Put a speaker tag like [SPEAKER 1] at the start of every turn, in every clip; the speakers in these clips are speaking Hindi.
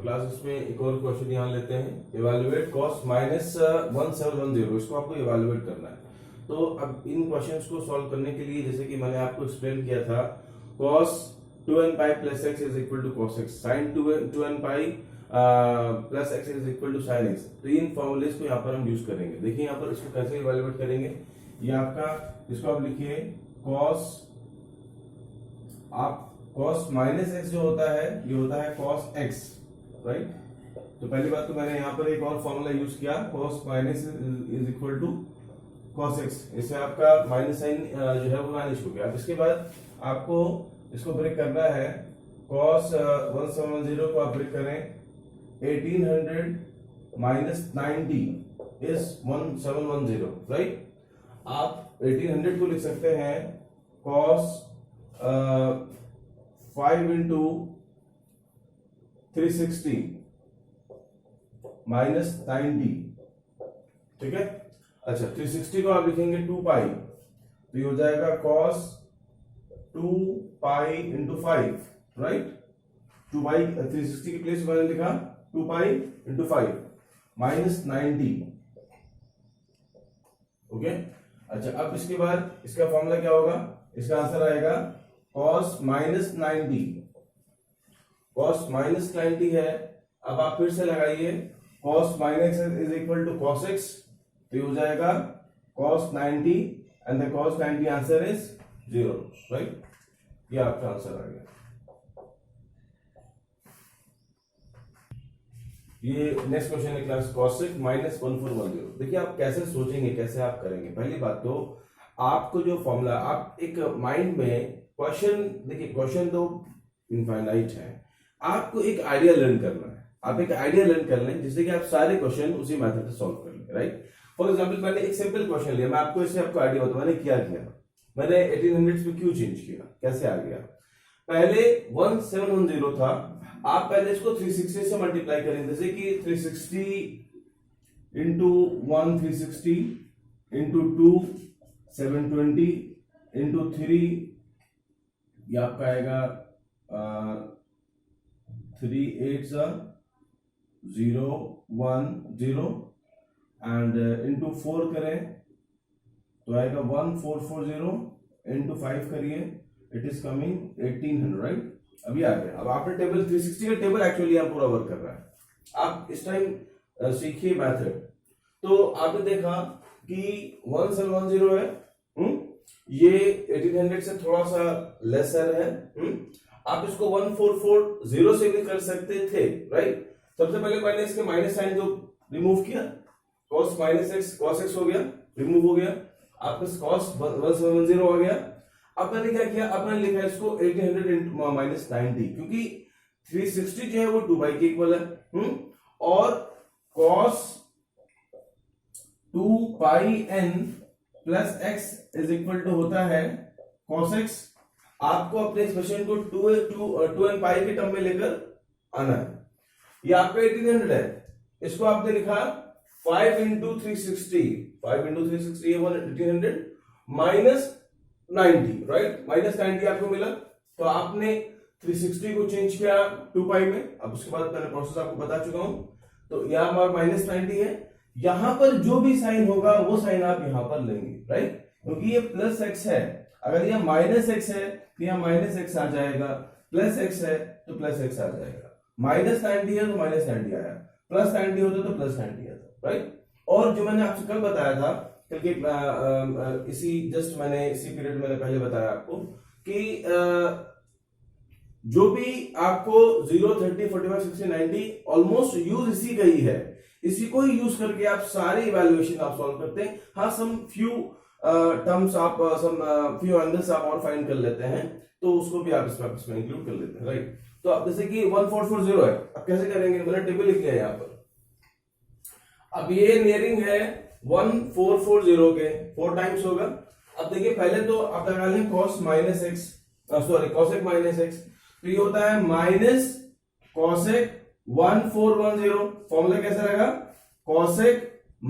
[SPEAKER 1] क्लास इसमें एक और क्वेश्चन यहाँ लेते हैं, इवेलुएट कॉस माइनस 1710, इसको आपको इवेलुएट करना है। तो अब इन क्वेश्चंस को सॉल्व करने के लिए जैसे कि मैंने आपको एक्सप्लेन किया था, cos 2n pi plus x is equal to cos x, sin 2n pi plus x is equal to sin x। तो इन फॉर्मूलेस को यहाँ पर हम यूज करेंगे। देखिए यहाँ पर इसको कैसे इवेलुएट करेंगे, ये आपका, इसको आप लिखिए cos माइनस x जो होता है ये होता है cos x, राइट। तो पहली बात तो मैंने यहाँ पर एक और फॉर्मूला यूज किया, cos minus is equal to cos x, इससे आपका माइनस साइन जो है वो वैनिश हो गया। अब इसके बाद आपको इसको ब्रेक करना है, cos 1710 को आप ब्रेक करें, 1800 माइनस 90 इज 1710, राइट। आप 1800 को लिख सकते हैं cos 5 इंटू 360 माइनस 90, ठीक है। अच्छा, 360 को आप लिखेंगे 2 पाई, तो ये हो जाएगा cos 2 पाई इंटू 5, राइट। 2 पाई 360 की प्लेस मैंने लिखा 2 पाई इंटू 5 माइनस 90, ओके। अच्छा, अब इसके बाद इसका फॉर्मूला क्या होगा, इसका आंसर आएगा cos माइनस 90, cos माइनस 90 है। अब आप फिर से लगाइए, cos minus is equal to cos x, तो ये हो जाएगा cos 90 and the cos 90 answer is 0, right. ये आपका आंसर आ गया। ये नेक्स्ट क्वेश्चन है क्लास cos माइनस 1410। देखिए आप कैसे सोचेंगे, कैसे आप करेंगे। पहली बात तो आपको जो फॉर्मूला, आप एक माइंड में क्वेश्चन, देखिए क्वेश्चन तो इनफाइनाइट है, आपको एक आइडिया लर्न करना है। आप एक आइडिया लर्न कर लें जिससे कि आप सारे क्वेश्चन उसी मेथड से सॉल्व कर लें, राइट। फॉर एग्जांपल मैंने एक सिंपल क्वेश्चन लिया, मैं आपको इससे आपको आइडिया होता मैंने क्या किया, मैंने 1800 में क्यों चेंज किया, कैसे आ गया। पहले 1710 था, आप पहले इसको 360 से मल्टीप्लाई करें, जैसे कि 360 इंटू 1 360 इंटू 2 720 इंटू 3, ये आपका आएगा 3 8 0 1 0 एंड इंटू 4 करें तो आएगा 1440 इंटू 5 करिए, इट इज कमिंग 1800, राइट। अभी आ गया। अब आपने टेबल 360 का टेबल एक्चुअली यहाँ पूरा वर्क कर रहा है। आप इस टाइम सीखिए मेथड। तो आपने देखा कि 1710 है, ये 1800 से थोड़ा सा लेसर है। आप इसको 1440 से भी कर सकते थे, राइट। सबसे पहले मैंने इसके माइनस साइन जो रिमूव किया, cos minus x cos x हो गया, रिमूव हो गया, आपका cos 1710 हो गया। अब मैंने क्या किया, अब मैंने लिखा इसको 1800 माइनस 90, क्योंकि 360 जो है वो 2 पाई के इक्वल है, और cos 2 pi n plus x is equal to होता है cos x। आपको अपने एक्सप्रेशन को 2n पाई के टर्म में लेकर आना है। ये आपका 1800 है, इसको आपने लिखा 5 इंटू 360, 5 इंटू 360 ये 1800 माइनस 90, राइट। माइनस 90 आपको मिला, तो आपने 360 को चेंज किया 2 पाई में। अब उसके बाद मैंने प्रोसेस आपको बता चुका हूं। तो यहां हमारा माइनस 90 है, यहां पर जो भी साइन होगा वो साइन आप यहां पर लेंगे, राइट, क्योंकि ये प्लस एक्स है। अगर यह माइनस एक्स है तो यहां माइनस एक्स आ जाएगा, प्लस एक्स है तो प्लस एक्स आ जाएगा। माइनस 90 है तो माइनस 90 आया, प्लस 90 होता तो प्लस 90 आता, राइट। और जो मैंने आपसे कल बताया था, कल के इसी जस्ट मैंने इसी पीरियड में पहले बताया आपको कि जो भी आपको 0 30 45 60 90 ऑलमोस्ट यूज इसी का ही है, इसी को ही यूज करके आप सारे इवैल्यूएशन आप सॉल्व करते हैं। हाँ, सम फ्यू टर्म्स आप फ्यू एंगल्स आप और फाइंड कर लेते हैं, तो उसको भी आप इसमें इंक्लूड कर लेते हैं, राइट। तो आप जैसे कि 1440 है, अब कैसे करेंगे, मैंने टेबल लिख लिया यहाँ पर। अब ये नियरिंग है 1440 के 4 टाइम्स होगा। अब देखिए पहले तो आप लगा लें cos minus x, sorry cosec minus x, तो ये होता है माइनस cosec 1410। फॉर्मूला कैसा रहेगा, cosec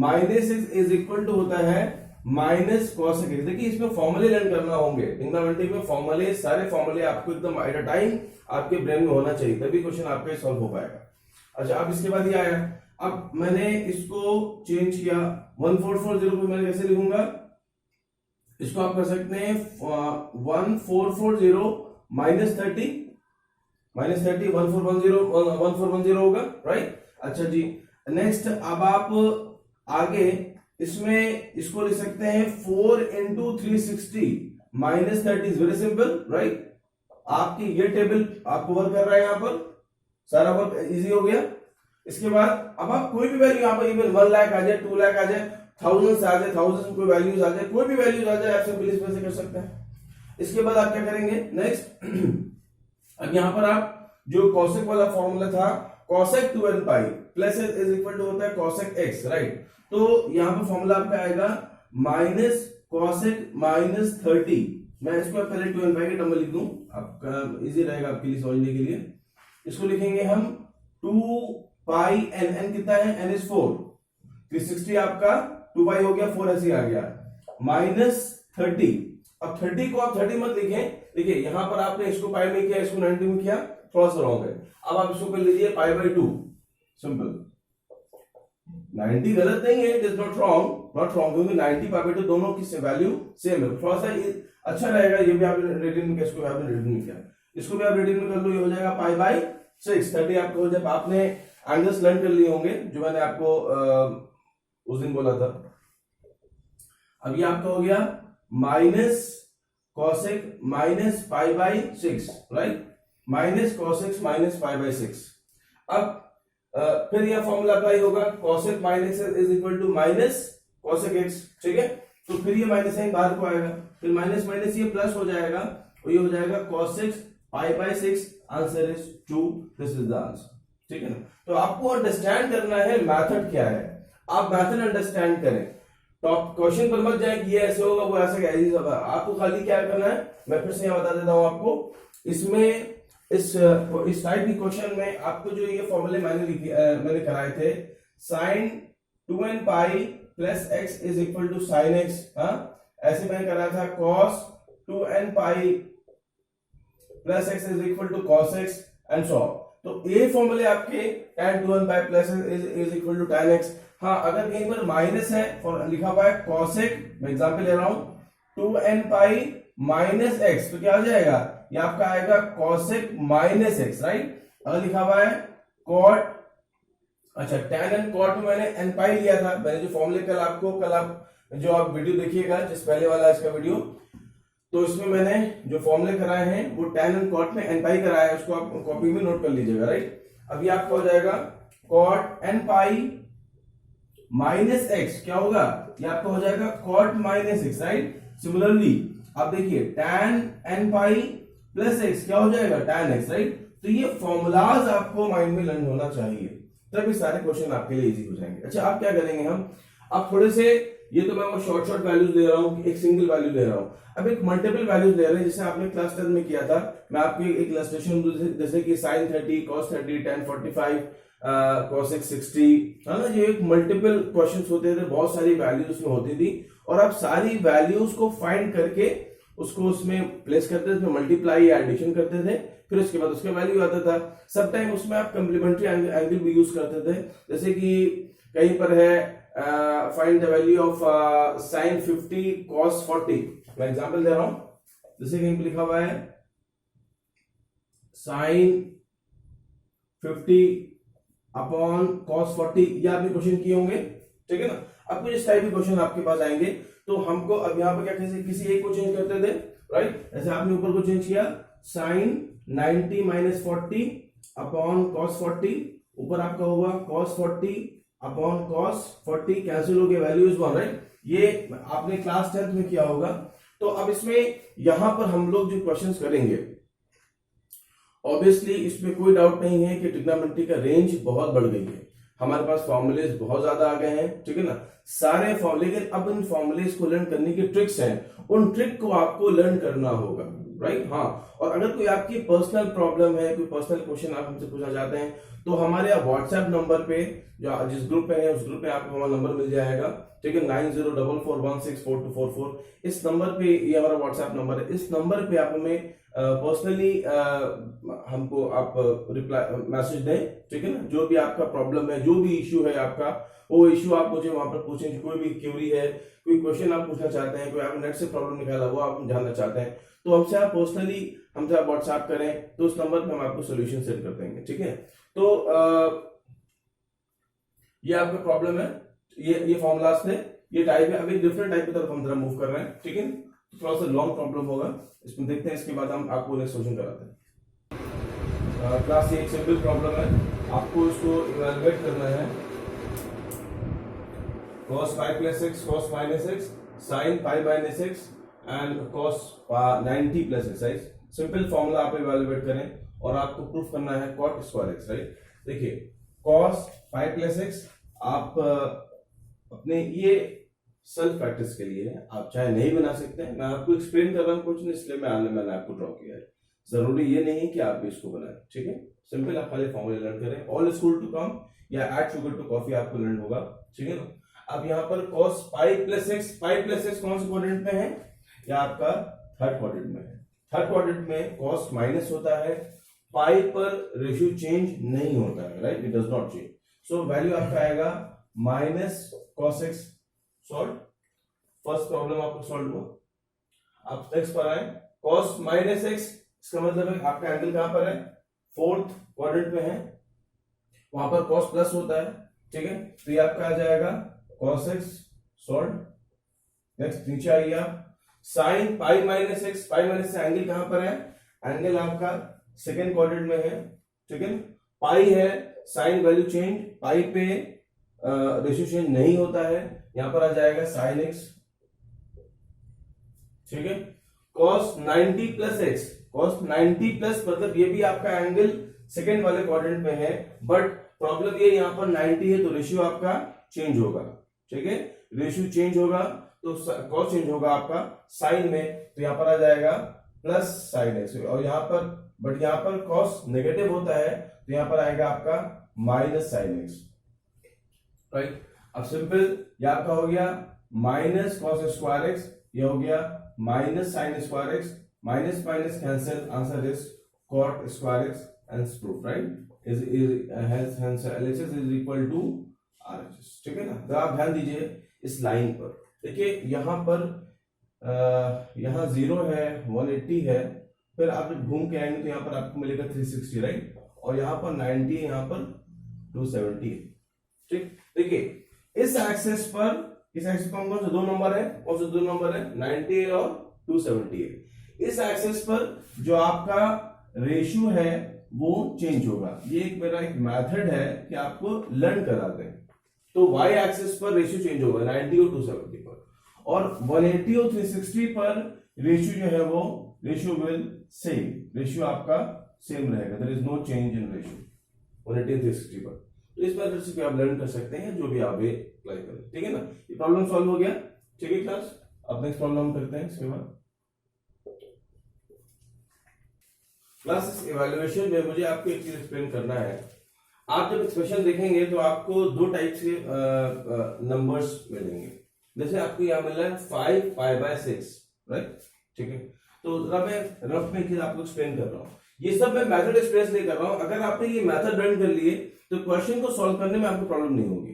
[SPEAKER 1] minus x is equal to होता है माइनस cosec x। देखिए इसमें फॉर्मूले लर्न करना होंगे, ट्रिग्नोमेट्री में फॉर्मूले, सारे फॉर्मूले आपको एकदम एट अ टाइम आपके ब्रेन में होना चाहिए, तभी क्वेश्चन आपका सॉल्व हो पाएगा। अच्छा, अब इसके बाद ये आया, अब मैंने इसको चेंज किया, 1440 को मैं कैसे लिखूंगा, इसको आप कर सकते हैं 1440 -30 1410 होगा, राइट। अच्छा जी, नेक्स्ट अब आप आगे इसमें इसको लिख सकते हैं 4 × 360 -30 इज वेरी सिंपल, राइट। आपकी ये टेबल आपको वर्क कर रहा है, यहाँ पर सारा वर्क इजी हो गया। इसके बाद अब आप कोई भी वैल्यू यहाँ पर, इवन 1 लाख आ जाए, 2 लाख आ जाए, थाउजेंड्स आ जाए, थाउजेंड कोई वैल्यूज आ जाए, कोई भी वैल्यूज आ जाए, आप सिंपली इसमें से कर सकते हैं। इसके बाद आप क्या करेंगे नेक्स्ट, अब यहाँ पर आप जो कॉसेक वाला फॉर्मूला था, cosec 2n pi plus is equal to होता है कॉसेक x, राइट। तो यहाँ पर फॉर्मूला आपका आएगा माइनस कॉसेक -30, मैं इसको पहले 2n पाई के टर्म में लिख दूं, आपका इजी रहेगा आपके लिए समझने के लिए। इसको लिखेंगे हम 2 पाई n कितना है, n इज 4, 360 आपका 2 पाई हो गया, 4 ऐसे आ गया, -30। अब 30 को आप 30 मत लिखें, देखिए यहां पर आपने इसको पाई में किया, इसको 90 में किया, थोड़ा सा रॉन्ग है। अब आप इसको कर लीजिए π/2, सिंपल। 90 गलत नहीं है, इट इज नॉट रॉन्ग क्योंकि 90 π/2 दोनों की वैल्यू सेम है, थोड़ा सा अच्छा रहेगा। ये भी आपने रीडिंग में किया, इसको भी आपने रीडिंग में किया, इसको भी आप रीडिंग में कर लो, ये हो जाएगा π/6। 30 आपको जब आपने एंगल्स लर्न कर लिए होंगे जो मैंने आपको उस दिन बोला था। अब ये आपका हो गया minus cosec -π/6, right, minus cosec -π/6। अब फिर यह फॉर्मूला अप्लाई होगा, cosec -x is equal to minus cosec x, ठीक है। तो फिर ये माइनस साइन बाहर को आएगा, फिर माइनस माइनस ये प्लस हो जाएगा, और ये हो जाएगा cosec π/6, answer is 2, this is the answer, ठीक है ना। तो आपको अंडरस्टैंड करना है मेथड क्या है, आप मेथड अंडरस्टैंड करें, टॉप क्वेश्चन पर मत जाए कि ये ऐसे होगा वो ऐसा कैसे होगा, आपको खाली क्या करना है, मैं फिर से यहाँ बता देता हूं आपको। इसमें इस टाइप की क्वेश्चन में आपको जो ये फॉर्मूले मैंने कराए थे, sin 2n pi plus x is equal to sin x, ऐसे मैंने कराया था cos 2n pi plus x is equal to cos x and so. तो ये फॉर्मूले आपके tan 2n pi plus is equal to tan x। हाँ, अगर कहीं पर माइनस है, और लिखा हुआ है cosec, मैं एग्जांपल ले रहा हूं, 2n पाई माइनस x, तो क्या हो जाएगा, ये आपका आएगा cosec -x, राइट। अगर लिखा हुआ है cot, अच्छा tan and cot में मैंने n पाई लिया था, मैंने जो फॉर्मूले कल आप जो आप वीडियो देखिएगा, जिस पहले वाला इसका वीडियो, तो इसमें मैंने जो फॉर्मूले कराए हैं वो tan and cot में n पाई कराया है, उसको आप कॉपी में नोट कर लीजिएगा, राइट। अभी आपका हो जाएगा cot n pi minus x, क्या होगा, ये आपका हो जाएगा cot -x, राइट। सिमिलरली आप देखिए tan n पाई प्लस x क्या हो जाएगा, tan x, राइट। तो ये फॉर्मूलाज आपको माइंड में लर्न होना चाहिए, तब ये सारे क्वेश्चन आपके लिए इजी हो जाएंगे। अच्छा, आप क्या करेंगे, हम अब थोड़े से, ये तो मैं वो शॉर्ट वैल्यूज दे रहा हूँ, एक सिंगल वैल्यू दे रहा हूँ, अब एक मल्टीपल वैल्यूज दे रहे हैं, जैसे आपने क्लास 10 में किया था। मैं आपको एक इलस्ट्रेशन जैसे कि sin 30, cos 30, tan 45, cosec 60, है ना, ये एक मल्टीपल क्वेश्चंस होते थे, बहुत सारी वैल्यूज उसमें होती थी, और आप सारी वैल्यूज को फाइंड करके उसको उसमें प्लेस करते थे, मल्टीप्लाई या एडिशन करते थे, फिर उसके बाद उसका वैल्यू आता था। सब टाइम उसमें आप कंप्लीमेंट्री एंगल भी यूज करते थे, जैसे कि कहीं पर है find the value of sin 50 cos 40, मैं एग्जांपल दे रहा हूं, जैसे कहीं पर लिखा हुआ है sin 50 अपॉन cos 40, ये आपने क्वेश्चन किए होंगे, ठीक है ना। अब कुछ इस टाइप के क्वेश्चन आपके पास आएंगे, तो हमको अब यहाँ पर क्या किसी एक को चेंज करते थे, राइट। जैसे आपने ऊपर को चेंज किया sin 90 - 40 अपॉन cos 40, ऊपर आपका हुआ cos 40 अपॉन cos 40, कैंसिल हो गया, वैल्यू इज 1, राइट। ये आपने क्लास 10th में किया होगा। तो अब इसमें यहां पर हम लोग जो क्वेश्चंस करेंगे, ऑब्वियसली इसमें कोई डाउट नहीं है कि ट्रिग्नोमेट्री का रेंज बहुत बढ़ गई है, हमारे पास फॉर्मूलेज बहुत ज्यादा आ गए हैं, ठीक है ना, सारे फॉर्मूले। लेकिन अब इन फॉर्मूलेज को लर्न करने की ट्रिक्स हैं, उन ट्रिक को आपको लर्न करना होगा, राइट। हाँ, और अगर कोई आपकी पर्सनल प्रॉब्लम है, कोई पर्सनल क्वेश्चन आप हमसे पूछना चाहते हैं, तो हमारे व्हाट्सएप नंबर पे, जो जिस ग्रुप पे है उस ग्रुप पे आपको हमारा नंबर मिल जाएगा, ठीक है, 9044164244। इस नंबर पे, ये हमारा व्हाट्सएप नंबर है, इस नंबर पे आप हमें पर्सनली हमको आप रिप्लाई मैसेज दें, ठीक है ना। जो भी आपका प्रॉब्लम है, जो भी इश्यू है आपका, वो इश्यू आप मुझे वहां पर पूछें। कोई भी क्वेरी है, कोई क्वेश्चन आप पूछना चाहते हैं, कोई आप नेट से प्रॉब्लम निकाला वो आप जानना चाहते हैं, तो हमसे आप पर्सनली हमसे आप व्हाट्सएप करें, तो उस नंबर पे हम आपको सोल्यूशन सेंड कर देंगे, ठीक है। तो ये आपका प्रॉब्लम है, ये फॉर्मूलाज थे, ये टाइप है। अभी डिफरेंट टाइप की तरफ हम जरा मूव कर रहे हैं, ठीक है। थोड़ा सा लॉन्ग प्रॉब्लम होगा, इसमें देखते हैं, इसके बाद हम आपको नेक्स्ट सोल्यूशन कराते हैं। क्लास एक सिंपल प्रॉब्लम है, आपको इसको इवैल्यूएट करना है। cos pi plus x, cos minus x, sin pi minus x and cos 90 plus x, right. Simple formula आप इवैल्यूएट करें और आपको प्रूफ करना है cot स्क्वायर x, राइट। देखिए cos pi plus x आप अपने ये सेल्फ प्रैक्टिस के लिए है, आप चाहे नहीं बना सकते हैं, मैं आपको एक्सप्लेन कर रहा हूँ कुछ नहीं, इसलिए मैंने आपको ड्रॉ किया है। जरूरी ये नहीं कि आप भी इसको बनाएं, ठीक है। सिंपल आप खाली फॉर्मूला लर्न करें, ऑल इज इक्वल टू कम या ऐड शुगर टू कॉफी आपको लर्न होगा, ठीक है ना। अब यहाँ पर cos पाई प्लस एक्स कौन से क्वाड्रेंट में है, या आपका थर्ड क्वाड्रेंट में है। थर्ड क्वाड्रेंट में cos माइनस होता है, पाई पर रेशियो चेंज नहीं होता है, right, it does not change. So value आपका आएगा minus cos x। Solve, first problem आपको सॉल्व हुआ। अब नेक्स्ट पर आए, cos माइनस x, इसका मतलब है आपका एंगल कहां पर है, फोर्थ क्वाड्रेंट में है, वहां पर cos प्लस होता है, ठीक है। तो ये आपका आ जाएगा cos x, सॉल्व। नेक्स्ट नीचे आइए आप, sin pi minus x, pi minus से एंगल कहां पर है, एंगल आपका सेकेंड क्वाड्रेंट में है, ठीक है। पाई है, साइन वैल्यू चेंज, पाई पे रेशियो चेंज नहीं होता है, यहां पर आ जाएगा sin x, ठीक है। cos 90 plus x, cos 90 plus मतलब ये भी आपका एंगल सेकेंड वाले क्वाड्रेंट में है, बट प्रॉब्लम ये यहाँ पर 90 है तो रेशियो आपका चेंज होगा, ठीक है। रेशियो चेंज होगा तो cos चेंज होगा आपका साइन में, तो यहां पर आ जाएगा प्लस sin x, और यहां पर बट यहां पर cos नेगेटिव होता है तो यहां पर आएगा आपका माइनस sin x, राइट। अब सिंपल ये आपका हो गया माइनस cos स्क्वायर x, ये हो गया minus sin square x, minus minus cancel, answer is cot square x and proof, right, hence LHS is equal to RHS, ठीक है ना। तो आप ध्यान दीजिए इस लाइन पर, देखिए यहाँ पर यहाँ 0 है, 180 है, फिर आप जब घूम के आएंगे तो यहाँ पर आपको मिलेगा 360, राइट, और यहाँ पर 90 है, यहाँ पर 270 है, ठीक। देखिए इस एक्सेस पर कौन से दो नंबर है, कौन से दो नंबर है, 90 और 270 है। इस एक्सेस पर जो आपका रेशियो है वो चेंज होगा। ये एक मेरा एक मेथड है कि आपको लर्न कराते हैं। तो y एक्सिस पर रेशियो चेंज होगा 90 और 270 पर, और 180 और 360 पर रेशियो जो है वो रेशियो विल सेम, रेशियो आपका सेम रहेगा, there is no change in ratio 180 और 360 पर। तो इस मेथड से आप लर्न कर सकते हैं, जो भी आप अप्लाई करें, ठीक है ना। ये प्रॉब्लम सॉल्व हो गया, ठीक है क्लास। अब नेक्स्ट प्रॉब्लम करते हैं इसके बाद। क्लास इवैल्यूएशन में मुझे आपको एक चीज एक्सप्लेन करना है। आप जब एक्सप्रेशन देखेंगे तो आपको दो टाइप से नंबर्स मिलेंगे। जैसे आपको यहाँ मिल रहा है 5 π/6, राइट, ठीक है। तो जरा मैं रफ में आपको एक्सप्लेन कर रहा हूँ, ये सब मैं मेथड एक्सप्रेस नहीं कर रहा हूँ। अगर आपने ये मेथड लर्न कर लिए तो क्वेश्चन को सॉल्व करने में आपको प्रॉब्लम नहीं होगी।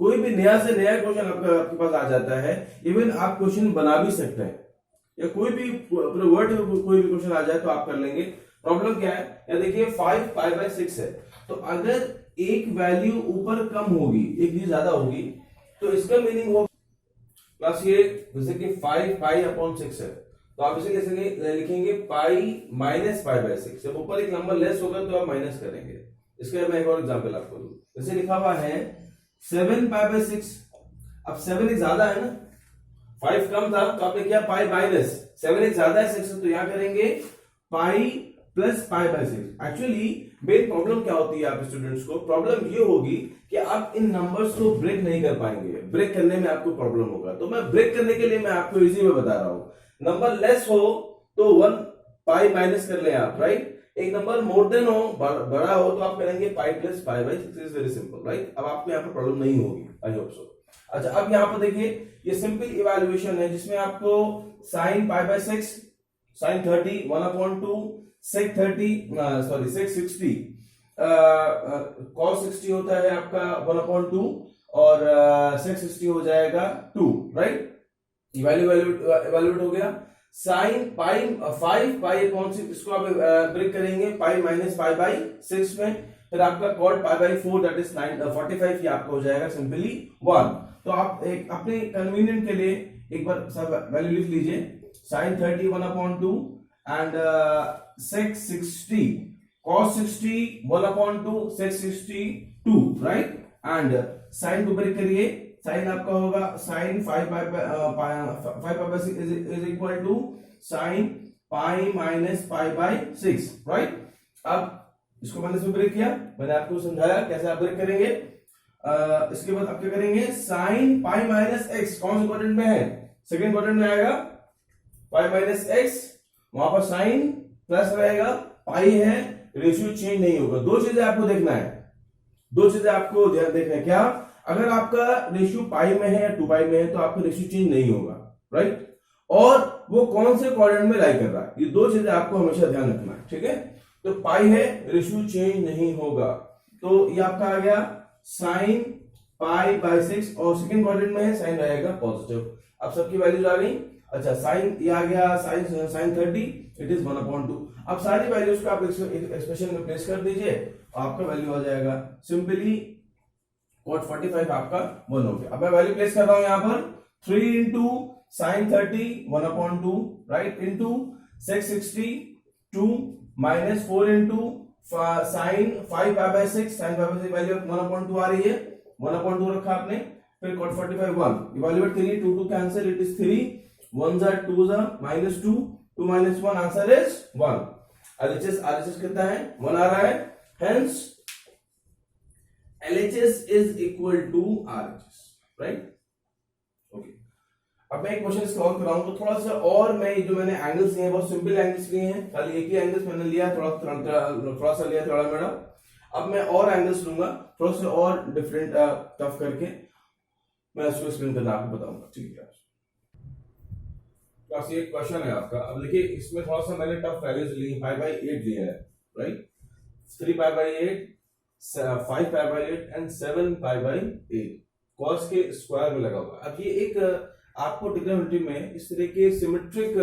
[SPEAKER 1] कोई भी नया से नया क्वेश्चन आपके पास आ जाता है, इवन आप क्वेश्चन बना भी सकते हैं, या कोई भी वर्ड कोई भी क्वेश्चन आ जाए तो आप कर लेंगे। प्रॉब्लम क्या है, या देखिए 5 π/6 है, तो अगर एक वैल्यू ऊपर कम होगी, एक चीज ज्यादा होगी, तो इसका मीनिंग हो प्लस ये, जैसे कि 5 π/6 है, तो आप इसे कैसे लिखेंगे, पाई माइनस π/6। जब ऊपर एक नंबर लेस होगा तो आप माइनस करेंगे। इसका मैं एक और एग्जांपल आपको दूं, जैसे लिखा हुआ है 7 π/6। अब 7 एक ज्यादा है ना, 5 कम था तो आपने क्या, पाई माइनस, 7 एक ज्यादा है 6, तो यहां करेंगे pi plus π/6। Actually main problem क्या होती है, आप स्टूडेंट्स को प्रॉब्लम ये होगी कि आप इन नंबर्स को ब्रेक नहीं कर पाएंगे, ब्रेक करने में आपको प्रॉब्लम होगा। तो मैं ब्रेक करने के लिए मैं आपको इजी में बता रहा हूं, नंबर लेस हो तो 1 पाई माइनस कर लें आप, राइट। एक नंबर मोर देन हो, बड़ा हो, तो आप करेंगे pi plus pi by 6 is very simple, right. अब आपको यहाँ पर प्रॉब्लम नहीं होगी, आई होप सो। अच्छा, अब यहाँ पर देखिए ये सिंपल इवैल्यूएशन है जिसमें आपको sine pi by 6, sine 30 1/2, sec 30 sorry sec 60 cos 60 होता है आपका 1/2 और सेक 60 हो जाएगा 2, राइट। इवैल्यूएट हो गया। साइन पाई 5 पाई अपॉन 6, इसको आप ब्रेक करेंगे पाई माइनस पाई बाई 6 में, फिर आपका cot pi by 4 that is 45, ये आपका हो जाएगा सिंपली 1। तो आप एक अपने कन्वीनियंट के लिए एक बार सब वैल्यू लिख लीजिए, sine 30 1/2 and sec 60 cos 60 1/2 sec 60 2, right. And sine को ब्रेक करिए, साइन आपका होगा sine 5 pi is equal to sine pi minus pi by 6, right. अब इसको मैंने इसमें ब्रेक किया, मैंने आपको समझाया कैसे आप ब्रेक करेंगे। इसके बाद आप क्या करेंगे, साइन पाई माइनस एक्स कौन से क्वाड्रेंट में है, सेकंड क्वाड्रेंट में आएगा, पाई माइनस एक्स, वहां पर साइन प्लस रहेगा, पाई है, रेशियो चेंज नहीं होगा। दो चीजें आपको देखना है, दो चीजें आपको ध्यान देखना है। क्या, अगर आपका रेशियो पाई में है या 2 पाई में है तो आपका रेशियो चेंज नहीं होगा, राइट। और वो कौन से क्वाड्रेंट में लाई कर रहा है, ये दो चीजें आपको हमेशा ध्यान रखना है, ठीक है। तो पाई है, रेशियो चेंज नहीं होगा, तो ये आपका आ गया साइन पाई बाय 6 और सेकंड क्वाड्रेंट में है, साइन रहेगा पॉजिटिव। अब सबकी वैल्यूज आ गई। अच्छा, साइन ये आ गया साइन 30 इट इज 1/2। अब सारी वैल्यूज को आप एक्सप्रेशन में प्लेस कर दीजिए, आपका वैल्यू आ जाएगा सिंपली cot 45 आपका 1 हो गया। अब मैं वैल्यू प्लेस कर रहा हूं यहां पर 3 into sine 30 1/2, right, into sec 60 2 minus 4 into sine 5 pi by 6, sine 5 by 6 value 1/2 आ रही है, 1/2 रखा आपने, फिर cot 45 1, evaluate 3 2 2 cancel, it is 3 1 जा 2 जा minus 2 2 minus 1, answer is 1। RHS कितना है, 1 आ रहा है, hence LHS is equal to RHS, right? Okay. अब मैं एक क्वेश्चन सॉल्व कराऊंगा, तो थोड़ा सा और मैं जो मैंने एंगल्स लिए हैं बहुत सिंपल एंगल्स लिए हैं, खाली एक ही एंगल्स मैंने लिया, थोड़ा सा लिया थोड़ा मेरा। अब मैं और एंगल्स लूंगा थोड़ा सा और डिफरेंट टफ करके मैं उसको एक्सप्लेन करना आपको बताऊंगा, ठीक है। तो ये क्वेश्चन है आपका। अब देखिए इसमें थोड़ा सा मैंने टफ वैल्यूज ली, 5/8 लिया है, राइट, 3 5/8 5 5/8 एंड 7 5/8 cos के स्क्वायर में लगा हुआ। अब ये एक आपको ट्रिग्नोमेट्री में इस तरह के सिमेट्रिक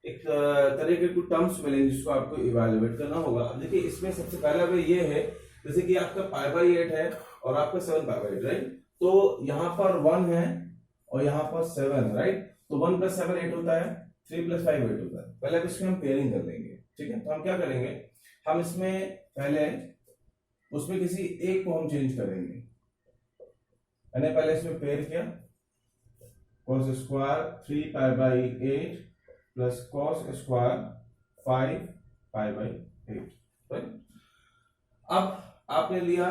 [SPEAKER 1] एक तरह के कुछ टर्म्स मिलेंगे जिसको आपको इवैल्यूएट करना होगा। अब देखिए इसमें सबसे पहला वे ये है, जैसे कि आपका 5/8 है और आपका 7 5/8, राइट। तो यहाँ पर 1 है और यहाँ पर 7, राइट। तो 1 + 7 8 होता है, 3 + 5 8 होता है। पहले इसमें हम पेयरिंग कर लेंगे, ठीक है। तो हम क्या करेंगे, हम इसमें पहले उसमें किसी एक को हम चेंज करेंगे। मैंने पहले इसमें पेयर किया, cos square 3 π/8 plus cos square 5 π/8, right. अब आपने लिया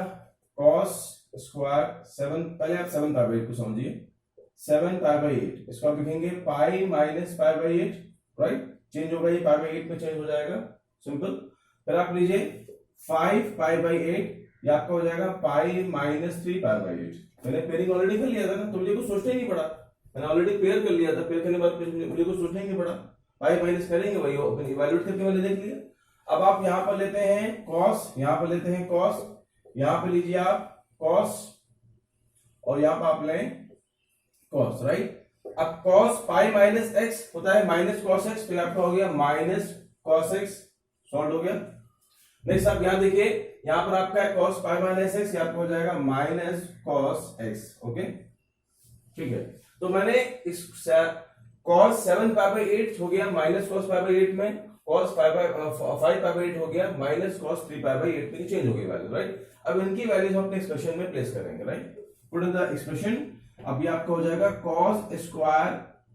[SPEAKER 1] cos स्क्वायर 7, पहले आप 7 π/8 को समझिए, 7 π/8, इसको आप लिखेंगे पाई माइनस π/8, राइट। चेंज होगा, ये π/8 में चेंज हो जाएगा, सिंपल। फिर आप लीजिए 5 π/8, ये आपका हो जाएगा पाई माइनस 3 π/8। मैंने पेयरिंग ऑलरेडी कर लिया था ना, तो मुझे कुछ सोचना ही नहीं पड़ा, मैंने ऑलरेडी पेयर कर लिया था, पेयर करने के बाद मुझे कुछ सोचना ही नहीं पड़ा, पाई माइनस करेंगे वही इवैल्यूएट करके मैंने देख लिया। अब आप यहां पर लेते हैं cos, यहां पर लेते हैं cos, यहां पर लीजिए आप cos और यहां पर आप लें cos, राइट। अब cos पाई माइनस x होता है माइनस cos x, तो आपका हो गया माइनस cos x, सॉल्व हो गया। नेक्स्ट आप यहां देखिए, यहां पर आपका है cos पाई माइनस x, ये आपको हो जाएगा माइनस cos x, ओके, ठीक है। तो मैंने इस cos 7 π/8 हो गया माइनस cos π/8 में, cos 5 π/8 हो गया माइनस cos 3 π/8 में, चेंज हो गई वैल्यू, राइट। अब इनकी वैल्यूज हम अपने एक्सप्रेशन में प्लेस करेंगे, right. Put in the expression, अब ये आपका हो जाएगा cos स्क्वायर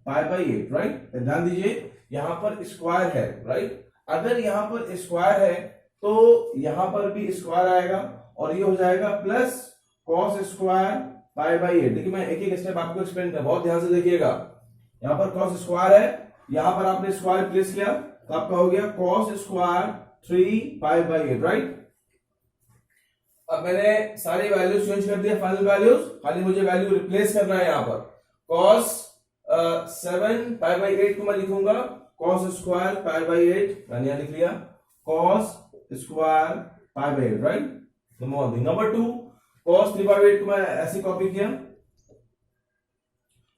[SPEAKER 1] π/8, राइट। ध्यान दीजिए यहां पर स्क्वायर है, राइट। अगर यहां पर स्क्वायर है तो यहां पर भी स्क्वायर आएगा और ये हो जाएगा प्लस cos स्क्वायर π/8। देखिए मैं एक एक स्टेप आपको एक्सप्लेन कर, बहुत ध्यान से देखिएगा। यहां पर cos स्क्वायर है, यहां पर आपने स्क्वायर प्लेस किया, तो आपका हो गया cos स्क्वायर 3π/8, राइट। अब मैंने सारी वैल्यूज चेंज कर दिया, फाइनल वैल्यूज, खाली मुझे वैल्यू रिप्लेस करना है। यहां पर cos 7π/8 को मैं लिखूंगा cos स्क्वायर π/8, मैंने यहां लिख लिया cos square π/8, right. Number 1। Number 2, cos 3/8 को मैं ऐसे कॉपी किया।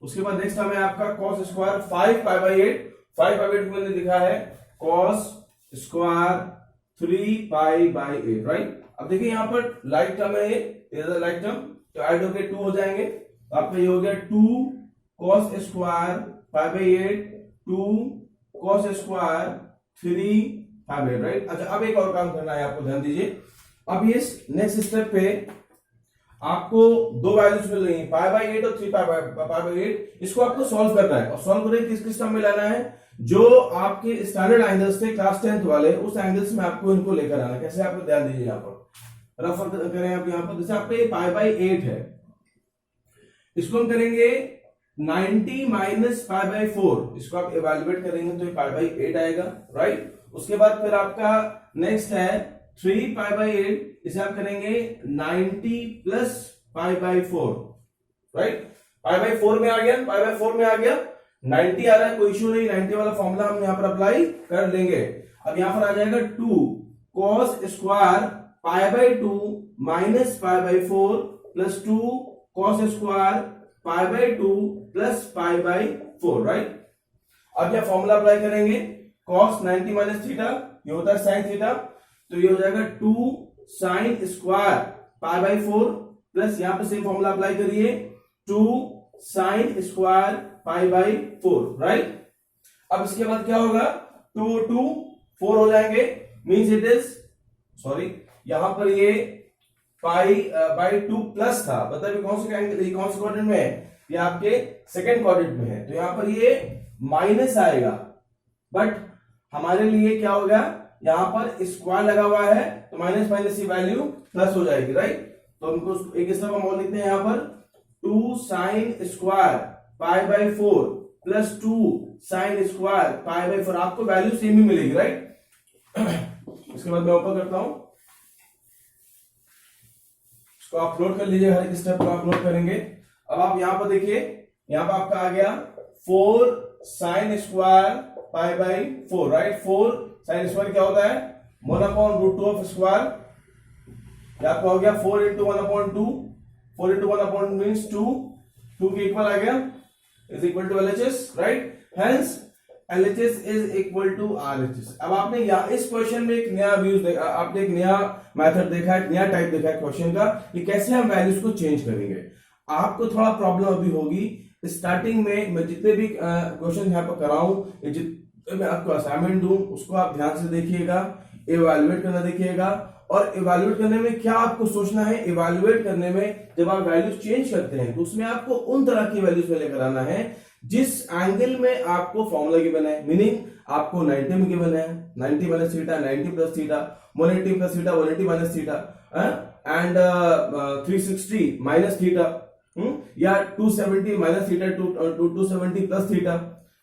[SPEAKER 1] उसके बाद नेक्स्ट हमें आपका cos स्क्वायर 5π/8, 5π/8 को मैंने लिखा है cos स्क्वायर 3π/8, राइट। अब देखिए यहां पर लाइक टर्म है, ये लाइक टर्म, तो ऐड होके 2 हो जाएंगे। तो आपका ये हो गया 2 cos square π/8, 2 cos square 3π/8, right. अच्छा, अब एक और काम करना है आपको, ध्यान दीजिए। अब ये नेक्स्ट स्टेप पे आपको दो वैल्यूज मिल रही है, π/8 और 3π/8। इसको आपको सॉल्व करना है, और सॉल्व करके किस किस टर्म में लाना है, जो आपके स्टैंडर्ड एंगल्स थे क्लास 10th वाले, उस एंगल्स में आपको इनको लेकर आना। कैसे, आपको ध्यान दीजिए। यहाँ पर रेफर करें आप, यहाँ पर जैसे आपका ये π/8 है, इसको हम करेंगे 90 माइनस π/4, इसको आप इवेल्युएट करेंगे तो ये π/8 आएगा, राइट। उसके बाद फिर आपका नेक्स्ट है 3π/8, इसे आप करेंगे 90 प्लस π/4, राइट। π/4 में आ गया, π/4 में आ गया, 90 आ रहा है, कोई इश्यू नहीं, 90 वाला फॉर्मूला हम यहां पर अप्लाई कर लेंगे। अब यहां पर आ जाएगा 2 cos square π/2 minus π/4 plus 2 cos square π/2 plus π/4, right. अब यह फॉर्मूला अप्लाई करेंगे, cos 90 माइनस थीटा, ये होता है sin थीटा, तो ये हो जाएगा 2 sin स्क्वायर π/4 प्लस यहां पर सेम फॉर्मूला अप्लाई करिए 2 sin स्क्वायर π/4, राइट। अब इसके बाद क्या होगा, 2 2 4 हो जाएंगे, मींस इट इज, सॉरी, यहां पर ये π/2 प्लस था, बताइए कौन से एंगल, कौन से क्वाड्रेंट में है, ये आपके सेकंड क्वाड्रेंट में है, तो यहां पर ये माइनस आएगा, बट हमारे लिए क्या होगा, यहां पर स्क्वायर लगा हुआ है, तो माइनस माइनस की वैल्यू प्लस हो जाएगी, राइट। तो हमको एक स्टेप हम और लिखते हैं, यहां पर 2 sin square π/4 plus 2 sin square π/4, आपको वैल्यू सेम ही मिलेगी, राइट। इसके बाद मैं ऊपर करता हूं, इसको आप नोट कर लीजिए, हर एक स्टेप को आप नोट करेंगे। अब आप यहां पर देखिए, यहां पर आपका आ गया 4 sin square π/4, right. 4 sin square क्या होता है, 1/√2 ऑफ स्क्वायर, आपको हो गया 4 इंटू 1/2, 4 इंटू 1/2 मीन्स 2 के इक्वल आ गया, is equal to LHS, right. Hence LHS is equal to RHS। अब आपने इस क्वेश्चन में एक नया व्यूज देखा, आपने एक नया मेथड देखा, एक नया टाइप देखा है क्वेश्चन का, कि कैसे हम वैल्यूज को चेंज करेंगे। आपको थोड़ा प्रॉब्लम अभी होगी स्टार्टिंग में, मैं जितने भी क्वेश्चन यहाँ पर कराऊं, जितने मैं आपको असाइनमेंट दूं, उसको आप ध्यान से देखिएगा, इवैल्यूएट करना देखिएगा। और इवैल्यूएट करने में क्या आपको सोचना है, इवैल्यूएट करने में जब आप वैल्यूज चेंज करते हैं तो उसमें आपको उन तरह की वैल्यूज में लेकर आना है जिस एंगल में आपको फॉर्मूला गिवन है, मीनिंग आपको 90 में गिवन है 90 minus theta, 90 plus theta, 180 plus theta, 180 minus theta, and 360 minus theta, या 270 माइनस थीटा, 270 प्लस थीटा।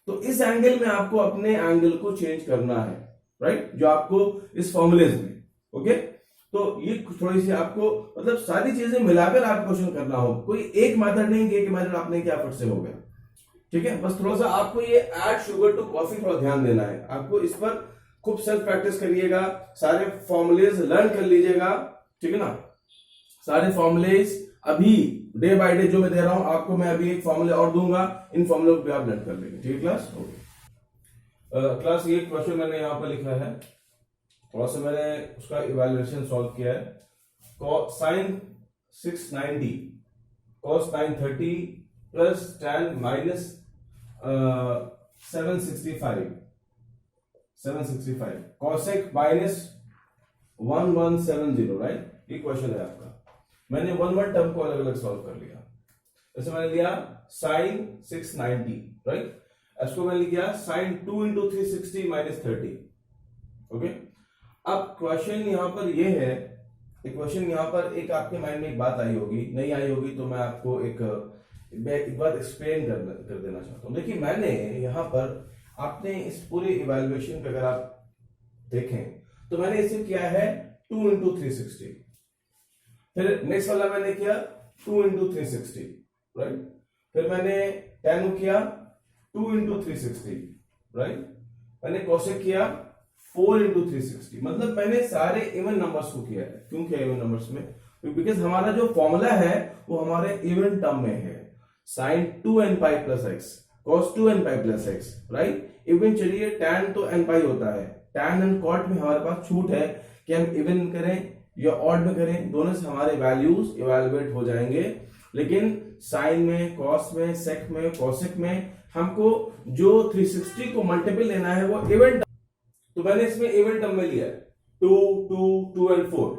[SPEAKER 1] तो इस एंगल में आपको अपने एंगल को चेंज करना है, राइट, जो आपको इस फॉर्मूलेज में, ओके। तो ये थोड़ी सी आपको, मतलब सारी चीजें मिलाकर आप क्वेश्चन करना हो, कोई एक मेथड नहीं कि एक मेथड आपने क्या फट से हो गया, ठीक है। बस थोड़ा सा आपको ये ऐड शुगर टू कॉफी थोड़ा ध्यान देना है, आपको इस पर खूब सेल्फ प्रैक्टिस करिएगा, सारे फॉर्मुलेज लर्न कर लीजिएगा, ठीक है ना। सारे फॉर्मुलेज अभी डे बाय डे जो मैं दे रहा हूं आपको, मैं अभी एक फॉर्मूले और दूंगा, इन फॉर्मुले को भी आप लर्न कर लेंगे, ठीक है क्लास। ओके क्लास, ये क्वेश्चन मैंने यहां पर लिखा है, थोड़ा सा मैंने उसका इवैल्यूएशन सॉल्व किया है। sin 690 cos 930 plus tan minus 765 cosec minus 1170, right. ये क्वेश्चन है आपका, मैंने वन टर्म को अलग अलग सॉल्व कर लिया। जैसे मैंने लिया sin 690, राइट, इसको मैंने लिया sin 2 इंटू 360 माइनस 30, ओके। अब क्वेश्चन यहां पर ये है, क्वेश्चन यहां पर एक आपके माइंड में एक बात आई होगी, नहीं आई होगी तो मैं आपको एक बार एक्सप्लेन कर देना चाहता हूं। देखिए मैंने यहां पर आपने इस पूरे इवैल्यूएशन पे अगर आप देखें तो मैंने इसे किया है 2 इंटू 360, फिर नेक्स्ट वाला मैंने किया 2 इंटू 360, राइट, फिर मैंने tan किया 2 इंटू 360, राइट, मैंने कोसेक किया 4 इंटू 360, मतलब मैंने सारे इवन नंबर्स को किया है। क्यों किया इवन नंबर्स में? बिकॉज हमारा जो फॉर्मूला है वो हमारे इवन टर्म में है, sin 2n pi plus x cos 2n pi plus x, right. Even चलिए tan तो n पाई होता है, tan एंड cot में हमारे पास छूट है कि हम इवन करें या ऑड में करें, दोनों से हमारे वैल्यूज इवैल्यूएट हो जाएंगे। लेकिन साइन में, कॉस में, सेक में, कॉसेक में हमको जो 360 को मल्टीपल लेना है वो इवन, तो मैंने इसमें इवन टर्म में लिया 2, 2, 2 एंड 4।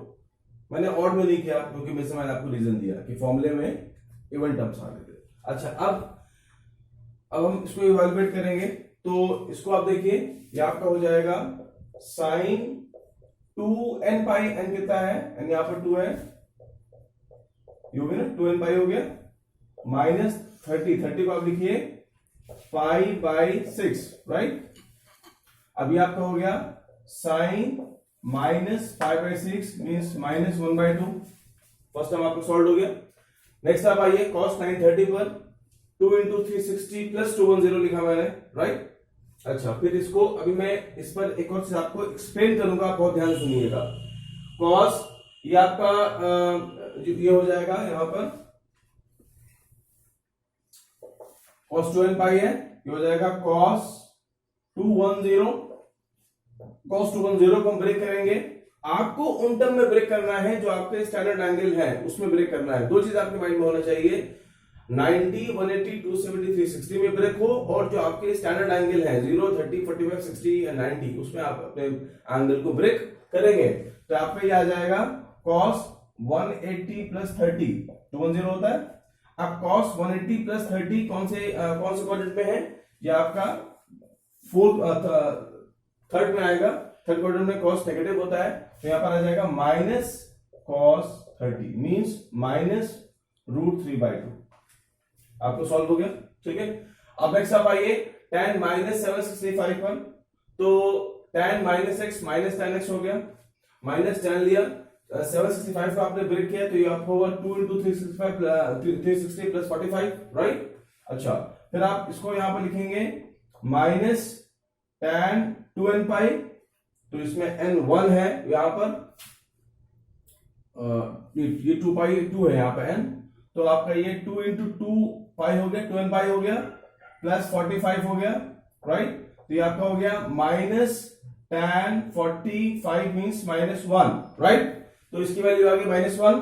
[SPEAKER 1] मैंने ऑड में नहीं किया क्योंकि मैंने आपको रीजन दिया कि फॉर्मूले में इवन टर्म्स आ गए थे। अच्छा, अब हम इसको इवैल्यूएट करेंगे, तो इसको आप देखिए, ये आपका हो जाएगा साइन 2n पाई, n कितना है, n यहां पर 2 है, ये हो गया ना, 2n पाई हो गया, माइनस 30 को आप लिखिए पाई बाई 6, राइट। अभी आपका हो गया sine minus pi by 6 means minus 1/2, first time आपको सॉल्व हो गया। नेक्स्ट आप आइए कॉस 930 पर 2 इंटू 360 प्लस 210 लिखा मैंने, राइट। अच्छा, फिर इसको अभी मैं इस पर एक और चीज आपको एक्सप्लेन करूंगा, आप बहुत ध्यान सुनिएगा। कॉस ये आपका ये हो जाएगा यहां पर कॉस 2n पाई है, ये हो जाएगा कॉस 210। कॉस 210 को हम ब्रेक करेंगे, आपको उन टर्म में ब्रेक करना है जो आपके स्टैंडर्ड एंगल है उसमें ब्रेक करना है। दो चीज आपके माइंड में होना चाहिए, 90, 180, 270, 360 में ब्रेक हो, और जो आपके स्टैंडर्ड एंगल है 0, 30, 45, 60 या 90 उसमें आप अपने एंगल को ब्रेक करेंगे। तो आपका ये आ जाएगा cos 180 प्लस 30, 210 होता है। अब cos 180 प्लस 30 कौन से क्वाड्रेंट में है? ये आपका थर्ड में आएगा, थर्ड क्वाड्रेंट में cos नेगेटिव होता है, तो यहां पर आ जाएगा माइनस cos 30 मींस माइनस √3/2। आपको सॉल्व हो गया, ठीक है। अब नेक्स्ट आप आइए tan माइनस 765 पर, तो tan minus x minus tan x हो गया, माइनस tan लिया, 765 का आपने ब्रेक किया तो ये आपको होगा 2 इंटू 360 प्लस 45, राइट। अच्छा, फिर आप इसको यहां पर लिखेंगे माइनस tan 2n पाई, तो इसमें n 1 है यहां पर, ये 2 पाई 2 है यहां पर n, तो आपका ये 2 इंटू 2 पाई हो गया, 2n पाई हो गया, प्लस 45 हो गया, राइट। तो ये आपका हो गया minus tan 45 means minus 1, right. तो इसकी वैल्यू आ गई -1।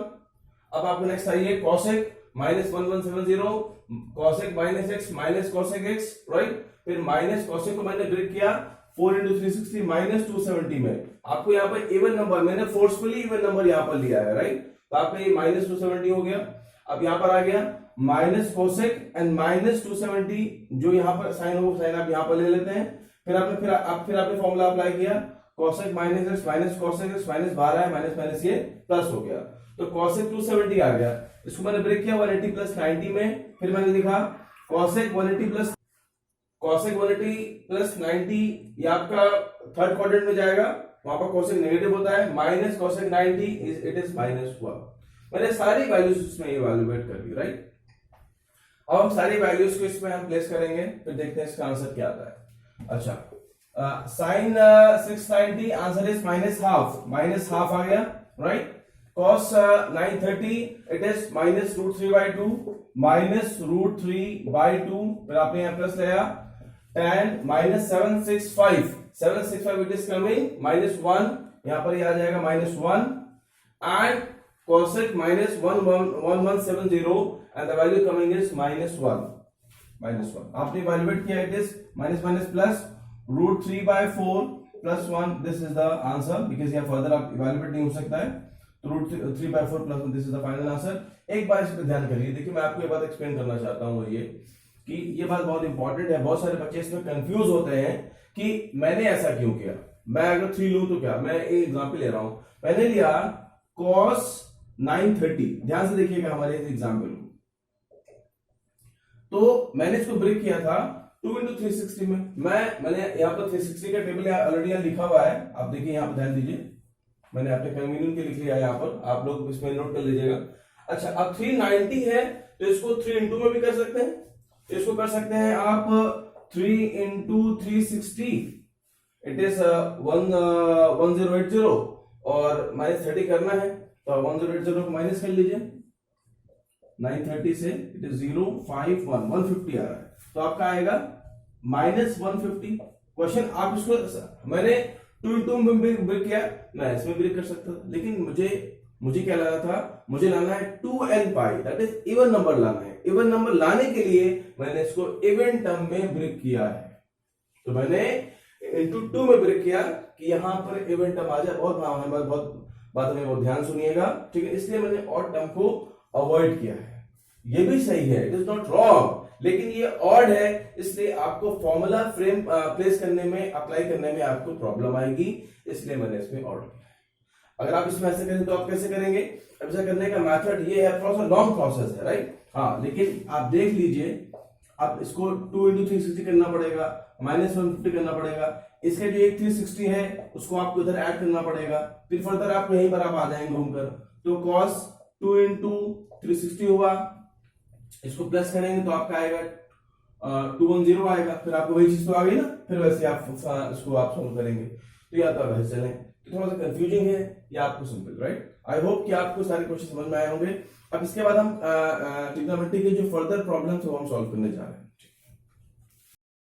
[SPEAKER 1] अब आपको नेक्स्ट आइए cosec -1170, cosec minus x minus cosec x, right. फिर माइनस कॉसेक को मैंने ब्रेक किया 4 इंटू 360 माइनस 270 में, आपको यहाँ पर इवन नंबर, मैंने फोर्सफुली इवन नंबर यहाँ पर लिया है, राइट। तो आपका ये माइनस 270 हो गया। अब यहाँ पर आ गया माइनस कोसेक एंड माइनस 270, जो यहाँ पर साइन हो साइन आप यहाँ पर ले लेते हैं। फिर आपने फॉर्मूला अप्लाई किया, cosec minus x minus cosec x minus 12 है, माइनस माइनस ये प्लस हो गया, तो कोसेक 270 आ गया। इसको मैंने ब्रेक किया 180 प्लस 90 में, फिर मैंने लिखा कोसेक 180 प्लस 90, ये आपका थर्ड क्वाड्रेंट में जाएगा, वहां पर कोसेक नेगेटिव होता है, माइनस कोसेक 90 इट इज -1। मैंने सारी वैल्यूज इसमें इवैल्यूएट कर दी, राइट। अब हम सारी वैल्यूज को इसमें हम प्लेस करेंगे, फिर देखते हैं इसका आंसर क्या आता है। अच्छा, साइन 690 आंसर इज -हाफ आ गया, राइट। cos 930 इट इज -√3/2 -√3/2, फिर आपने यहाँ प्लस लिया। tan -765 इट इज कमिंग -1, यहाँ पर ये आ जाएगा -1, and cosec -1170 and the value coming is -1। आपने इवैल्यूएट किया, it is minus plus √3/4 plus 1, this is the answer, because यहाँ फर्दर आप इवैल्यूएट नहीं हो सकता है, तो √3/4 plus 1, this is the final answer. एक बार इस पर ध्यान करिए, देखिए मैं आपको ये बात एक्सप्लेन करना चाहता हूँ, ये कि ये बात बहुत इंपॉर्टेंट है। बहुत सारे बच्चे इसमें कंफ्यूज होते हैं कि मैंने ऐसा क्यों किया, मैं अगर 3 लूं तो क्या। मैं एक एग्जाम्पल ले रहा हूं, मैंने लिया cos 930, ध्यान से देखिएगा हमारे इस एग्जाम्पल को, तो मैंने इसको ब्रेक किया था 2 इंटू 360 में मैंने यहाँ पर 360 का टेबल ऑलरेडी यहाँ लिखा हुआ है, आप देखिए यहाँ पर ध्यान दीजिए, मैंने आपके कन्वीनियंस के लिख लिया है यहाँ पर, आप लोग इसमें नोट कर लीजिएगा। अच्छा, अब 390 है तो इसको 3 इंटू में भी कर सकते हैं, इसको कर सकते हैं आप 3 इंटू 360, इट इज 1080 और माइनस 30 करना है तो 1080 को माइनस कर लीजिए 930 से, इट इज 051 150 आ रहा है, तो आपका आएगा -150। क्वेश्चन आप इसको मैंने 2 इंटू में ब्रेक किया, मैं इसमें ब्रेक कर सकता था, लेकिन मुझे क्या लाना था, मुझे लाना है 2n pi, that is even number लाना है। इवन नंबर लाने के लिए मैंने इसको इवन टर्म में ब्रेक किया है, तो मैंने इंटू 2 में ब्रेक किया कि यहां पर इवन टर्म आ जाए। बहुत बात में बहुत ध्यान सुनिएगा, ठीक है, इसलिए मैंने ऑड टर्म को अवॉइड किया है। ये भी सही है, इट इज नॉट रॉन्ग, लेकिन ये ऑड है, इसलिए आपको फॉर्मूला फ्रेम प्लेस करने में, अप्लाई करने में आपको प्रॉब्लम आएगी, इसलिए मैंने इसमें ऑड किया। अगर आप इसमें ऐसे करें तो आप कैसे करेंगे, ऐसा करने का मेथड ये है, थोड़ा सा लॉन्ग प्रोसेस है, राइट। हाँ, लेकिन आप देख लीजिए, आप इसको 2 इंटू 360 करना पड़ेगा, -150 करना पड़ेगा, इसके जो एक 360 है उसको आपको इधर ऐड करना पड़ेगा, फिर फर्दर आप यहीं पर आप आ जाएंगे घूमकर, तो cos 2 इंटू 360 हुआ, इसको प्लस करेंगे तो आपका आएगा 210 आएगा, फिर आपको वही चीज तो आ गई ना, फिर वैसे आप इसको आप सॉल्व करेंगे, तो या तो वैसे चलें, तो थोड़ा सा कंफ्यूजिंग है या आपको सिंपल, राइट। आई होप कि आपको सारे क्वेश्चन समझ में आए होंगे। अब इसके बाद हम ट्रिग्नोमेट्री के जो फर्दर प्रॉब्लम्स है वो हम सॉल्व करने जा रहे हैं।